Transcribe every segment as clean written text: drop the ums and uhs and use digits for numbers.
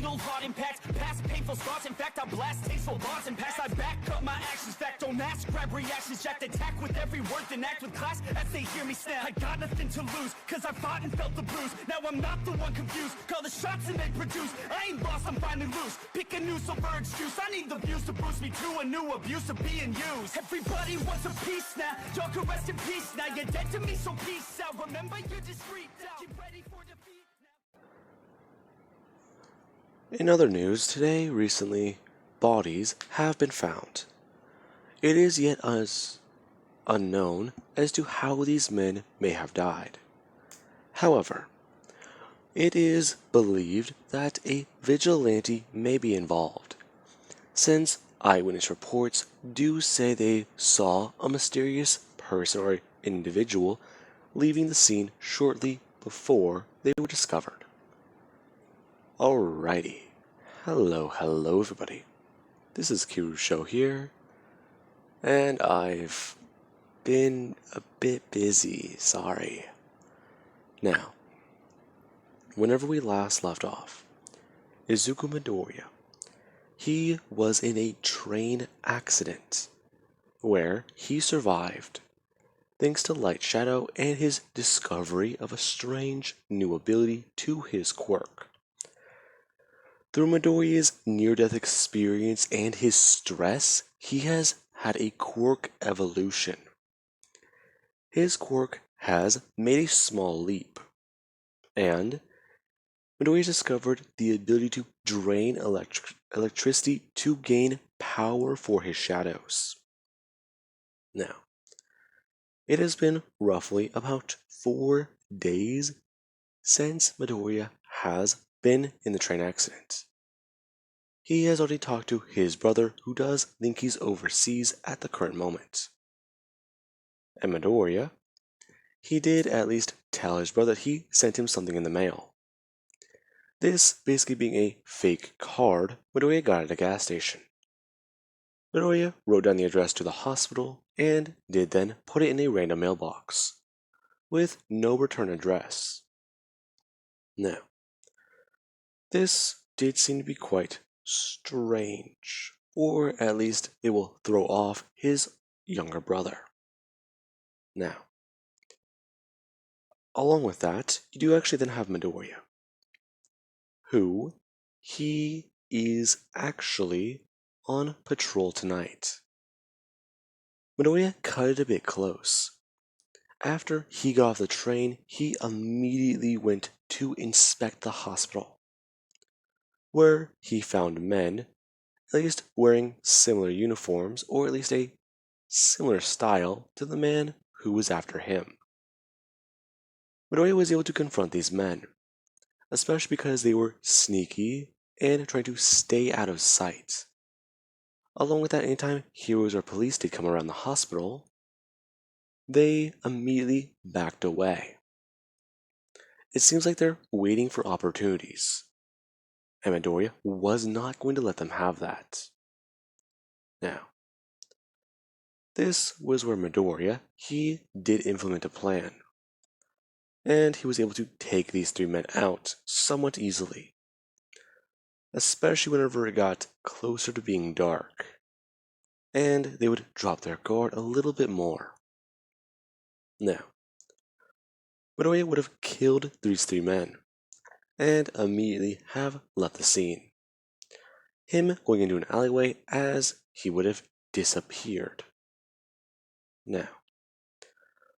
fatal heart impacts, past painful scars. In fact, I blast tasteful bars and pass. I back up my actions, fact don't ask, grab reactions, jacked attack with every word, then act with class as they hear me snap. I got nothing to lose, cause I fought and felt the bruise. Now I'm not the one confused, call the shots and they produce. I ain't lost, I'm finally loose, pick a new silver excuse. I need the views to boost me to a new abuse of being used. Everybody wants a piece now, y'all can rest in peace now. You're dead to me, so peace out. Remember you're discreet now, get ready for defeat now. In other news, recently, bodies have been found. It is yet as unknown as to how these men may have died. However, it is believed that a vigilante may be involved, since eyewitness reports do say they saw a mysterious person or individual leaving the scene shortly before they were discovered. Alrighty, hello everybody. This is Kirusho here, and I've been a bit busy, sorry. Now, whenever we last left off, Izuku Midoriya, he was in a train accident where he survived thanks to Light Shadow and his discovery of a strange new ability to his quirk. Through Midoriya's near-death experience and his stress, he has had a quirk evolution. His quirk has made a small leap, and Midoriya discovered the ability to drain electricity to gain power for his shadows. Now, it has been roughly about 4 days since Midoriya has been in the train accident. He has already talked to his brother, who does think he's overseas at the current moment. And Midoriya, he did at least tell his brother that he sent him something in the mail. This basically being a fake card Midoriya got at a gas station. Midoriya wrote down the address to the hospital and did then put it in a random mailbox, with no return address. Now, this did seem to be quite strange, or at least it will throw off his younger brother. Now, along with that, you do actually then have Midoriya, who he is actually on patrol tonight. Midoriya cut it a bit close. After he got off the train, he immediately went to inspect the hospital, where he found men, at least wearing similar uniforms, or at least a similar style to the man who was after him. Midoriya was able to confront these men, especially because they were sneaky and trying to stay out of sight. Along with that, anytime heroes or police did come around the hospital, they immediately backed away. It seems like they're waiting for opportunities, and Midoriya was not going to let them have that. Now, this was where Midoriya, he did implement a plan, and he was able to take these 3 men out somewhat easily, especially whenever it got closer to being dark, and they would drop their guard a little bit more. Now, Midoriya would have killed these 3 men, and immediately have left the scene, him going into an alleyway as he would have disappeared. Now,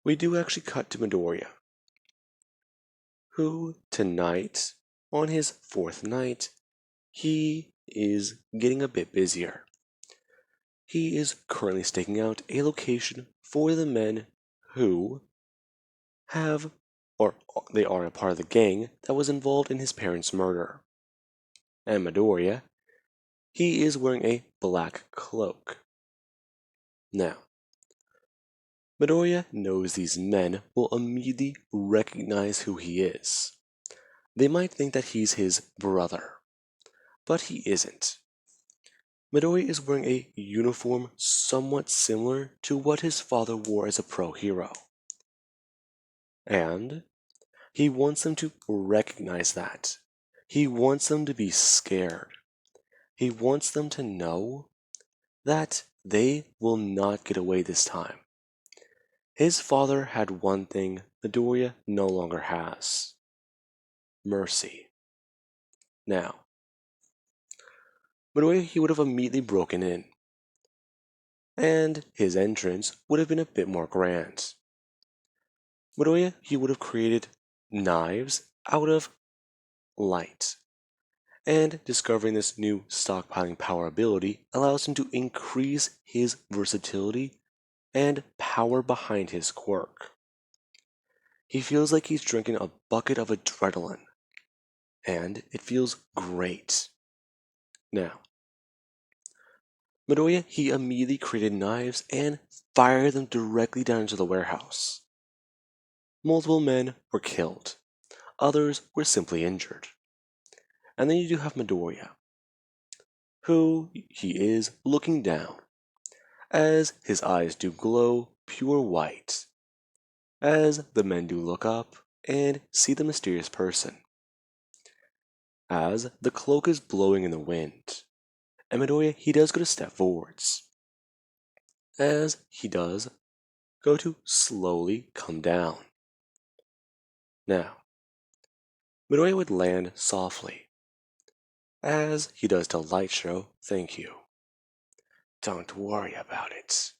we do actually cut to Midoriya, who tonight, on his 4th night, he is getting a bit busier. He is currently staking out a location for the men who have, or they are a part of the gang that was involved in his parents' murder. And Midoriya, he is wearing a black cloak. Now, Midoriya knows these men will immediately recognize who he is. They might think that he's his brother, but he isn't. Midoriya is wearing a uniform somewhat similar to what his father wore as a pro hero. And he wants them to recognize that, He wants them to be scared. He wants them to know that they will not get away this time. His father had one thing Midoriya no longer has: mercy. Now, Midoriya, he would have immediately broken in, and his entrance would have been a bit more grand. Midoriya, he would have created knives out of light. And discovering this new stockpiling power ability allows him to increase his versatility and power behind his quirk. He feels like he's drinking a bucket of adrenaline, and it feels great. Now, Midoriya, he immediately created knives and fired them directly down into the warehouse. Multiple men were killed, others were simply injured. And then you do have Midoriya, who he is looking down, as his eyes do glow pure white, as the men do look up and see the mysterious person. As the cloak is blowing in the wind, and Midoriya, he does go to step forwards. As he does go to slowly come down. Now, Midoriya would land softly, as he does tell Light Show, "Thank you. Don't worry about it.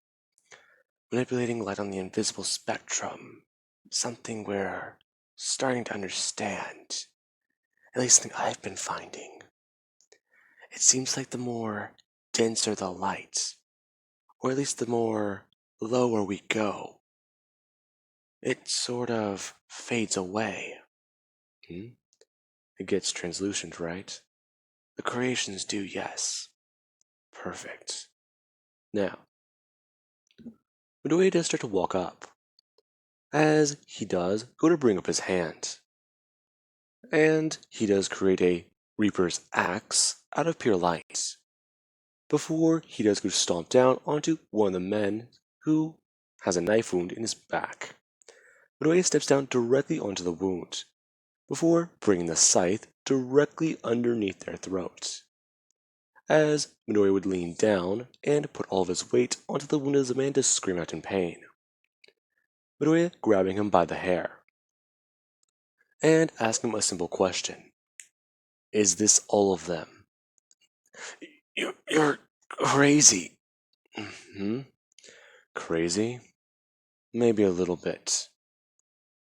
Manipulating light on the invisible spectrum, something we're starting to understand, at least something I've been finding. It seems like the more denser the light, or at least the more lower we go, it sort of fades away. It gets translucent, right? The creations do, yes. Perfect. Now, Midoriya does start to walk up, as he does go to bring up his hand. And he does create a Reaper's Axe out of pure light, before he does go to stomp down onto one of the men who has a knife wound in his back. Midoriya steps down directly onto the wound, before bringing the scythe directly underneath their throats. As Midoriya would lean down and put all of his weight onto the wound as the man to scream out in pain. Midoriya grabbing him by the hair and asking him a simple question. Is this all of them? You're crazy. Crazy? Maybe a little bit.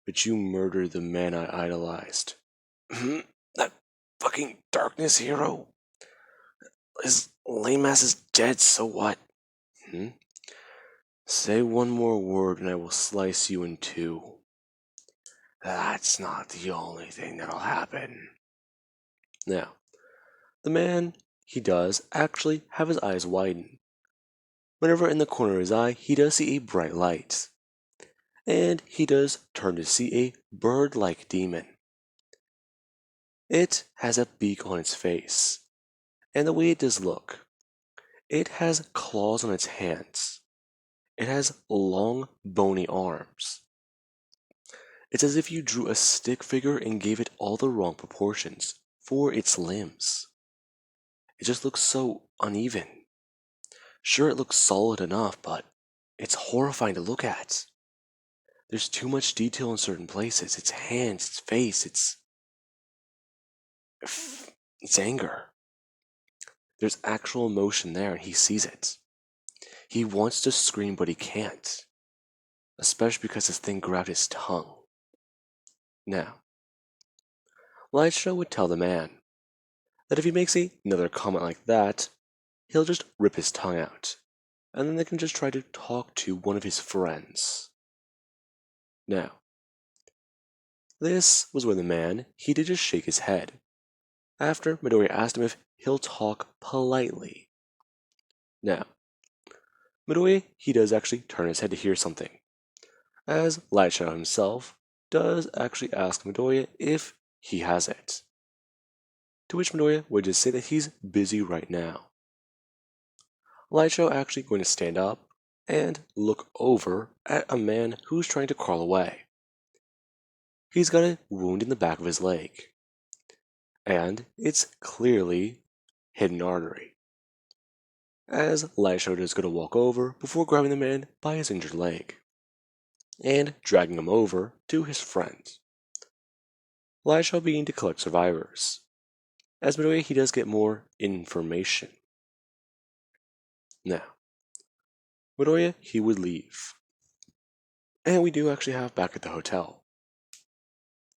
But you murdered the man I idolized. That fucking darkness hero? His lame ass is dead, so what? Say one more word and I will slice you in two. That's not the only thing that'll happen. Now, the man, he does actually have his eyes widen. Whenever in the corner of his eye, he does see a bright light. And he does turn to see a bird-like demon. It has a beak on its face, and the way it does look, it has claws on its hands. It has long, bony arms. It's as if you drew a stick figure and gave it all the wrong proportions for its limbs. It just looks so uneven. Sure, it looks solid enough, but it's horrifying to look at. There's too much detail in certain places. Its hands, its face, its anger. There's actual emotion there, and he sees it. He wants to scream, but he can't. Especially because this thing grabbed his tongue. Now, Lightshow would tell the man that if he makes another comment like that, he'll just rip his tongue out, and then they can just try to talk to one of his friends. Now, this was when the man, he did just shake his head, after Midoriya asked him if he'll talk politely. Now, Midoriya, he does actually turn his head to hear something, as Lightshow himself does actually ask Midoriya if he has it. To which Midoriya would just say that he's busy right now. Lightshow actually going to stand up and look over at a man who's trying to crawl away. He's got a wound in the back of his leg. and it's clearly hidden artery. As Lightshow is going to walk over before grabbing the man by his injured leg and dragging him over to his friend. Lightshow beginning to collect survivors. As Midoriya, he does get more information. Now, Midoriya, he would leave. And we do actually have back at the hotel.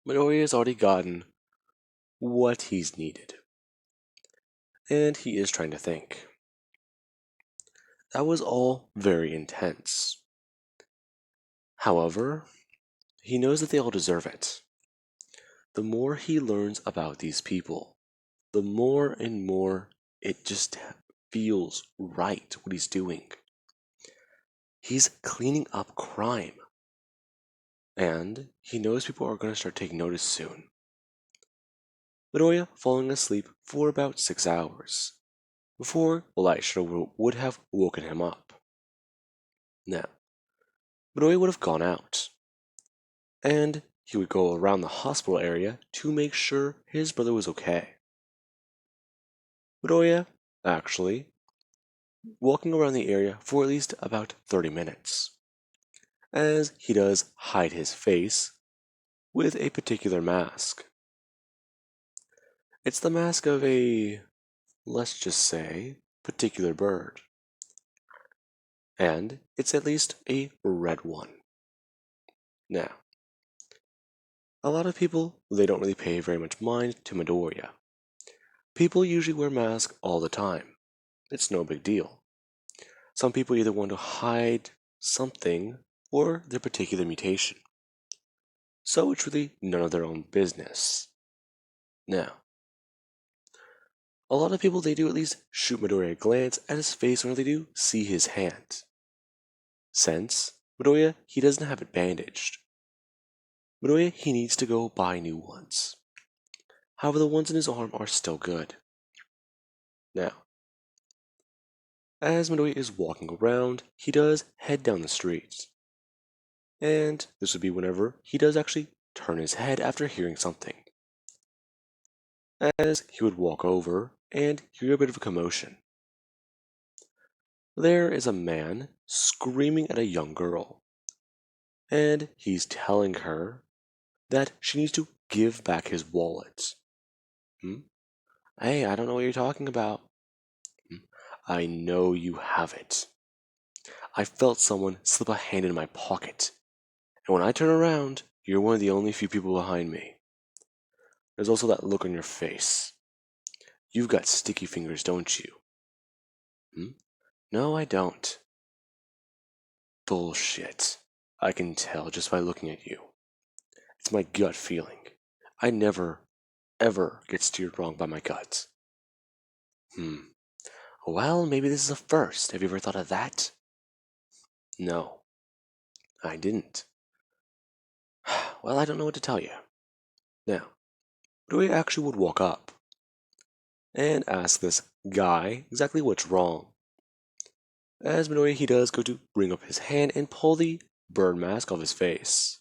Midoriya has already gotten what he's needed. And he is trying to think. That was all very intense. However, he knows that they all deserve it. The more he learns about these people, the more and more it just feels right what he's doing. He's cleaning up crime. And he knows people are going to start taking notice soon. Midoriya falling asleep for about 6 hours before Lightshow would have woken him up. Now, Midoriya would have gone out, and he would go around the hospital area to make sure his brother was okay. Midoriya, actually, walking around the area for at least about 30 minutes, as he does hide his face with a particular mask. It's the mask of a, let's just say, particular bird. And it's at least a red one. Now, a lot of people, they don't really pay very much mind to Midoriya. People usually wear masks all the time. It's no big deal. Some people either want to hide something or their particular mutation. So it's really none of their own business. Now, a lot of people, they do at least shoot Midoriya a glance at his face whenever they do see his hand. Since Midoriya, he doesn't have it bandaged. Midoriya, he needs to go buy new ones. However, the ones in his arm are still good. Now, as Midoriya is walking around, he does head down the street. And this would be whenever he does actually turn his head after hearing something. As he would walk over and hear a bit of a commotion. There is a man screaming at a young girl. And he's telling her that she needs to give back his wallet. Hey, I don't know what you're talking about. I know you have it. I felt someone slip a hand in my pocket. And when I turn around, you're one of the only few people behind me. There's also that look on your face. You've got sticky fingers, don't you? No, I don't. Bullshit. I can tell just by looking at you. It's my gut feeling. I never, ever get steered wrong by my gut. Well, maybe this is a first. Have you ever thought of that? No, I didn't. Well, I don't know what to tell you. Now, Midoriya actually would walk up and ask this guy exactly what's wrong. As Midoriya, he does go to bring up his hand and pull the bird mask off his face.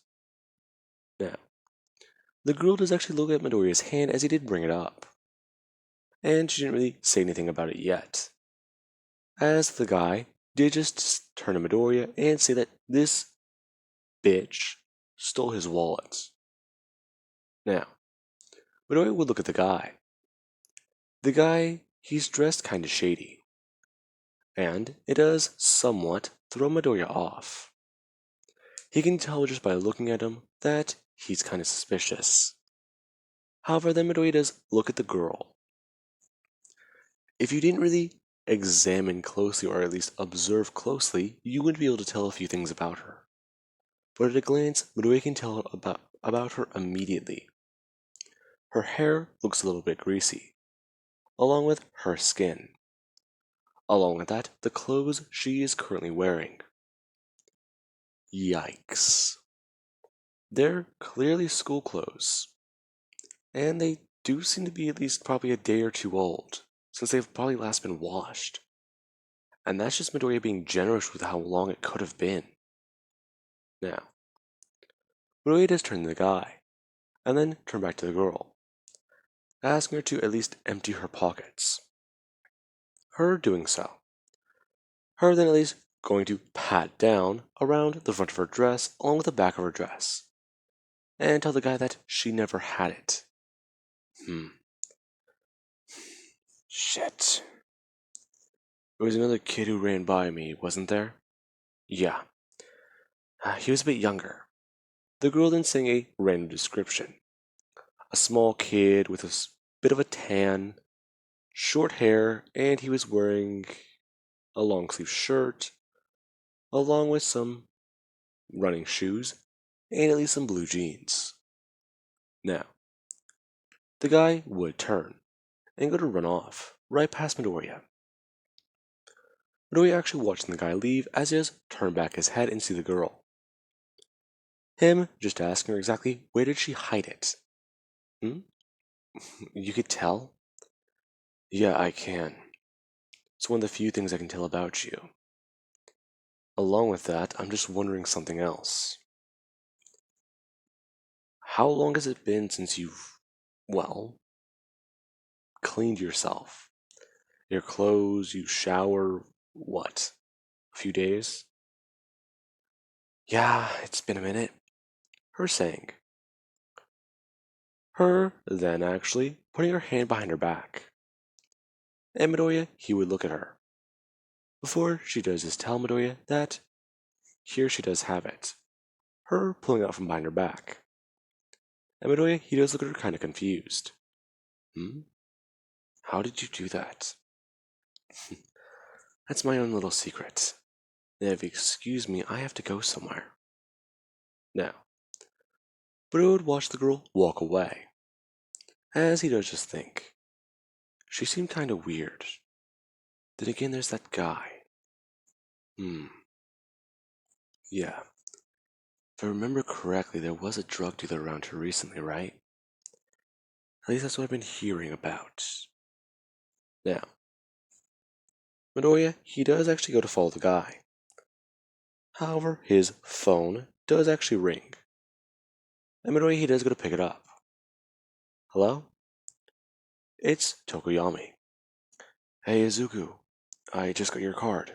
Now, the girl does actually look at Midoriya's hand as he did bring it up. And she didn't really say anything about it yet. As the guy did just turn to Midoriya and say that this bitch stole his wallet. Now, Midoriya would look at the guy. The guy, he's dressed kinda shady. And it does somewhat throw Midoriya off. He can tell just by looking at him that he's kinda suspicious. However, then Midoriya does look at the girl. If you didn't really examine closely or at least observe closely, you wouldn't be able to tell a few things about her. But at a glance, Midoriya can tell about her immediately. Her hair looks a little bit greasy, along with her skin. Along with that, the clothes she is currently wearing. Yikes. They're clearly school clothes. And they do seem to be at least probably a day or two old, since they've probably last been washed. And that's just Midoriya being generous with how long it could have been. Now, Midoriya does turn to the guy, and then turn back to the girl. asking her to at least empty her pockets. Her doing so. Her then at least going to pat down around the front of her dress along with the back of her dress, and tell the guy that she never had it. Shit. There was another kid who ran by me, wasn't there? Yeah. He was a bit younger. The girl then sang a random description. A small kid with a bit of a tan, short hair, and he was wearing a long sleeve shirt, along with some running shoes, and at least some blue jeans. Now, the guy would turn and go to run off, right past Midoriya. Midoriya actually watching the guy leave as he just turned back his head and see the girl. Him just asking her exactly where did she hide it. You could tell? Yeah, I can. It's one of the few things I can tell about you. Along with that, I'm just wondering something else. How long has it been since you've, well, cleaned yourself? Your clothes, you shower, what? A few days? Yeah, it's been a minute. Her saying. Her then actually putting her hand behind her back. And Midoriya, he would look at her. Before she does is tell Midoriya that here she does have it. Her pulling out from behind her back. And Midoriya, he does look at her kind of confused. How did you do that? That's my own little secret. And if you excuse me, I have to go somewhere. Now, Midoriya would watch the girl walk away. As he does just think. She seemed kind of weird. Then again, there's that guy. Yeah. If I remember correctly, there was a drug dealer around here recently, right? At least that's what I've been hearing about. Now, Midoriya, he does actually go to follow the guy. However, his phone does actually ring. And Midoriya, he does go to pick it up. Hello? It's Tokuyami. Hey, Izuku. I just got your card.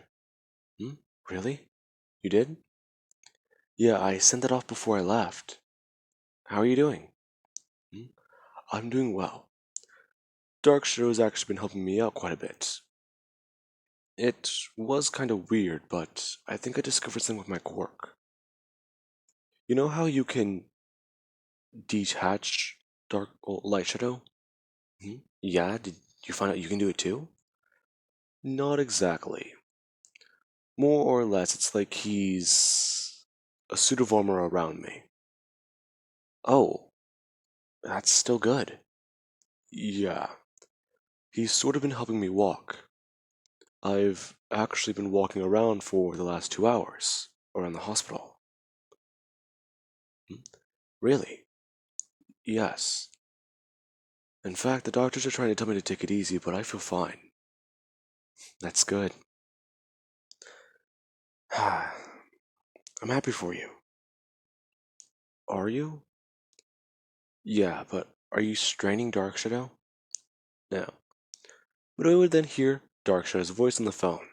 Really? You did? Yeah, I sent it off before I left. How are you doing? I'm doing well. Dark Shadow's actually been helping me out quite a bit. It was kind of weird, but I think I discovered something with my quirk. You know how you can detach light shadow? Yeah, did you find out you can do it too? Not exactly. More or less, it's like he's a suit of armor around me. Oh, that's still good. Yeah, he's sort of been helping me walk. I've actually been walking around for the last 2 hours around the hospital. Really? Yes. In fact, the doctors are trying to tell me to take it easy, but I feel fine. That's good. I'm happy for you. Are you? Yeah, but are you straining Dark Shadow? No. But I would then hear Dark Shadow's voice on the phone,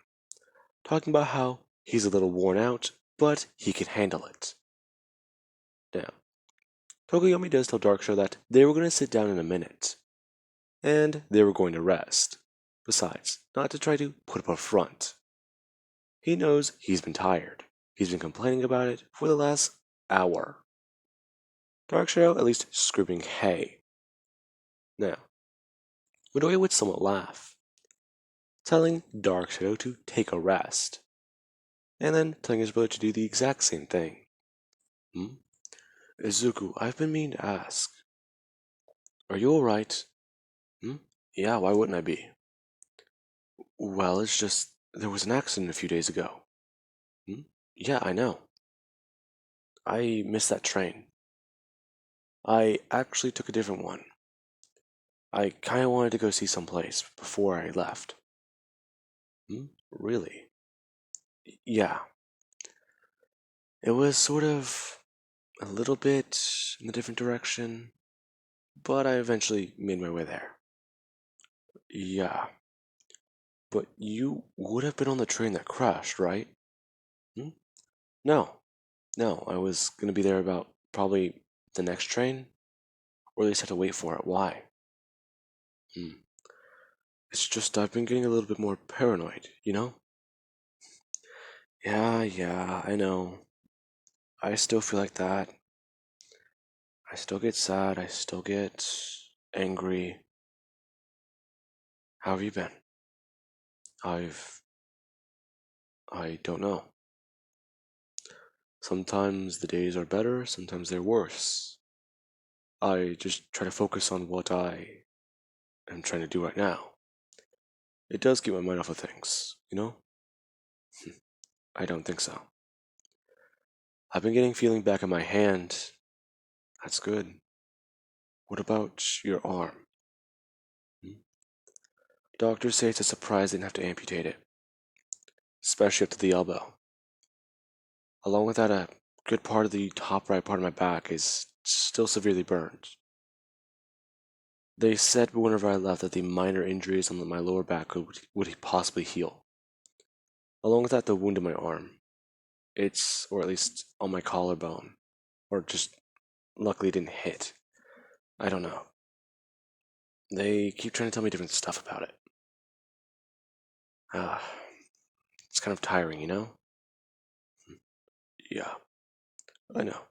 talking about how he's a little worn out, but he can handle it. Now, Tokoyami does tell Dark Shadow that they were going to sit down in a minute, and they were going to rest. Besides, not to try to put up a front. He knows he's been tired. He's been complaining about it for the last hour. Dark Shadow at least screaming hey. Now, Midoriya would somewhat laugh, telling Dark Shadow to take a rest, and then telling his brother to do the exact same thing. Izuku, I've been meaning to ask. Are you alright? Yeah, why wouldn't I be? Well, it's just, there was an accident a few days ago. Yeah, I know. I missed that train. I actually took a different one. I kinda wanted to go see someplace before I left. Really? Yeah. It was sort of a little bit in a different direction. but I eventually made my way there. Yeah, but you would have been on the train that crashed, right? Hmm? No, no, I was gonna be there about probably the next train, or at least had to wait for it. Why? Hmm. It's just I've been getting a little bit more paranoid, you know? Yeah, I know. I still feel like that. I still get sad. I still get angry. How have you been? I've. I don't know. Sometimes the days are better, sometimes they're worse. I just try to focus on what I am trying to do right now. It does keep my mind off of things, you know? I don't think so. I've been getting feeling back in my hand. That's good. What about your arm? Hmm? Doctors say it's a surprise they didn't have to amputate it, especially up to the elbow. Along with that, a good part of the top right part of my back is still severely burned. They said whenever I left that the minor injuries on my lower back would possibly heal. Along with that, the wound in my arm. Or at least on my collarbone. Or just luckily didn't hit. I don't know. They keep trying to tell me different stuff about it. Ah, it's kind of tiring, you know? Yeah, I know.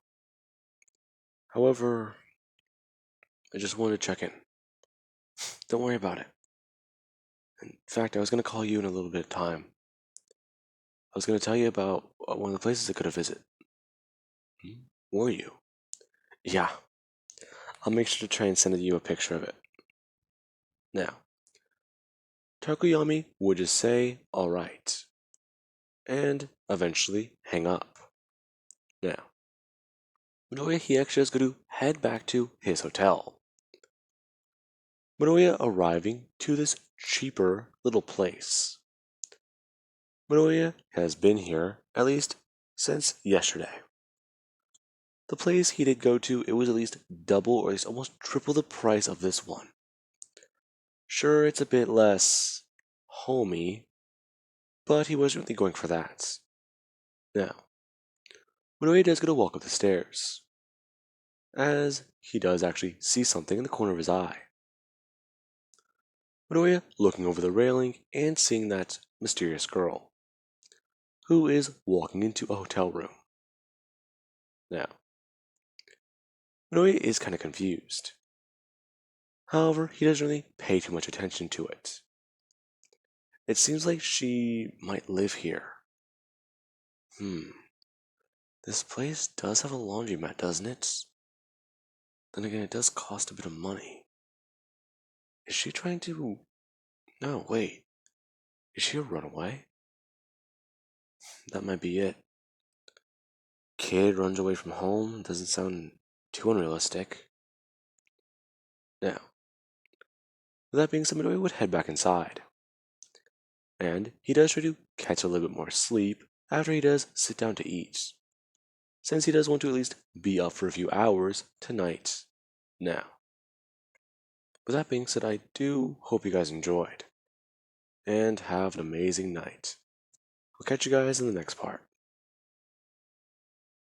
However, I just wanted to check in. Don't worry about it. In fact, I was going to call you in a little bit of time. I was going to tell you about one of the places I could have visited. Were you? Yeah, I'll make sure to try and send you a picture of it. Now, Tokuyami would just say, alright, and eventually hang up. Now, Midoriya he actually is going to head back to his hotel. Midoriya arriving to this cheaper little place. Midoriya has been here at least since yesterday. The place he did go to, it was at least double or at least almost triple the price of this one. Sure, it's a bit less homey, but he wasn't really going for that. Now, Midoriya does get a walk up the stairs, as he does actually see something in the corner of his eye. Midoriya looking over the railing and seeing that mysterious girl, who is walking into a hotel room. Now, Midoriya is kind of confused. However, he doesn't really pay too much attention to it. It seems like she might live here. This place does have a laundromat, doesn't it? Then again, it does cost a bit of money. Is she trying to... No, wait. Is she a runaway? That might be it. Kid runs away from home doesn't sound too unrealistic. Now, with that being said, Midoriya would head back inside. And he does try to catch a little bit more sleep after he does sit down to eat, since he does want to at least be up for a few hours tonight. Now, with that being said, I do hope you guys enjoyed, and have an amazing night. I'll catch you guys in the next part.